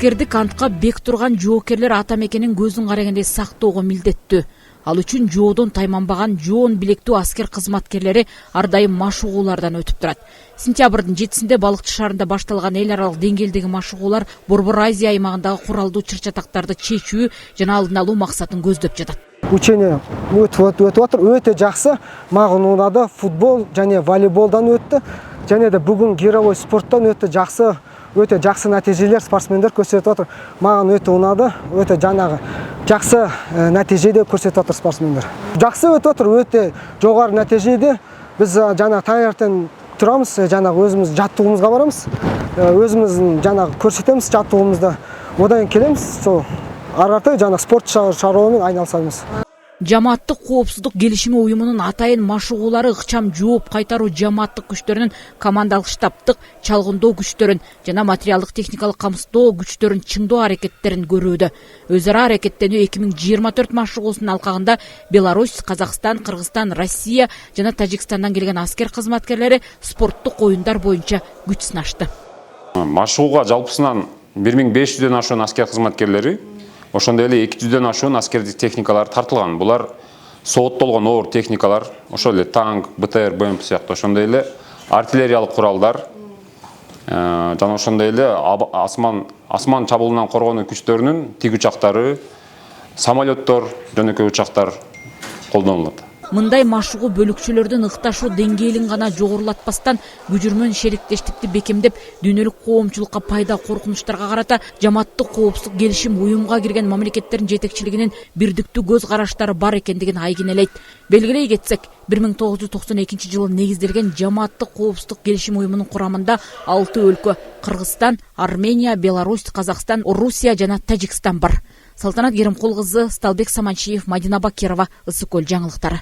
Аскердик антка бек турган жоокерлер ата мекенин көзүн карагандай сактоого милдеттүү. Ал үчүн жоодон тайманбаган жоон билектүү аскер кызматкерлери ар дайым машыгуулардан өтүп турат. Сентябрдын 7-синде Балыкчы шаарында башталган эл аралык деңгээлдеги машыгуулар Борбор Азия аймагындагы куралдуу чыр-чатактарды чечүү жана алдын алуу максатын көздөп жатат. Учение өтүп атыр, өтө жакшы. Мага унады, футбол жана волейболдан өттү. Және де бүгін геровой спорттан өтө жақсы нәтижелер спортсмендер көрсетіп отыр. Маған өтө унады, өтө жанагы жақсы нәтижеде көрсетіп отыр спортсмендер. Жақсы өтіп отыр, өтө жоғары нәтижеде. Біз жана таңертең тұрамыз, жанагы өзіміз жаттығуымызға барамыз. Өзіміздің жанагы көрсетеміз жаттығуымызды. Одан келеміз, сол ары қарай жана спорт шаруамен айналысамыз. Жамааттык коопсуздук келишими уюмунун атайын машыгуулары ыкчам жооп кайтаруу жамааттык күчтөрүнүн командалык штабтык чалгындоо күчтөрүн жана материалдык техникалык камсыздоо күчтөрүн чыңдоо аракеттерин көрүүдө. Өз ара аракеттенүү 2024 машыгуусунун алкагында Беларусь, Казакстан, Кыргызстан, Россия жана Тажикстандан келген аскер кызматкерлери спорттук оюндар боюнча күч сынашты. Машыгууга жалпысынан 1500дөн ашуун аскер кызматкерлери, ошондой эле 200дөн ашуун аскердик техникалар тартылган. Булар сооттолгон оор техникалар, ошол эле танк, БТР, БМП сыяктуу ошондой эле артиллериялык куралдар, жана ошондой эле асман чабуулунан коргонуу күчтөрүнүн тиг учактары, самолеттор, жөнөкөй учактар колдонулат. Мындай машыгуу бөлүкчөлөрдүн ыкташуу деңгээлин гана жогорулатпастан күжүрмөн шериктештикти бекемдеп, дүйнөлүк коомчулукка пайда коркунучтарга карата жамааттык коопсуздук келишим уюмга кирген мамлекеттердин жетекчилигинин бирдиктүү көз караштары бар экендигин айгинелейт. Белгилей кетсек, 1992 жылы негизделген жамааттык коопсуздук келишим уюмунун курамында 6 өлкө — Кыргызстан, Армения, Беларусь, Казакстан, Орусия жана Тажикстан бар. Салтанат Керимкул кызы, Сталбек Саманчиев, Мадина Бакирова, Ысык Көл жаңылыктары.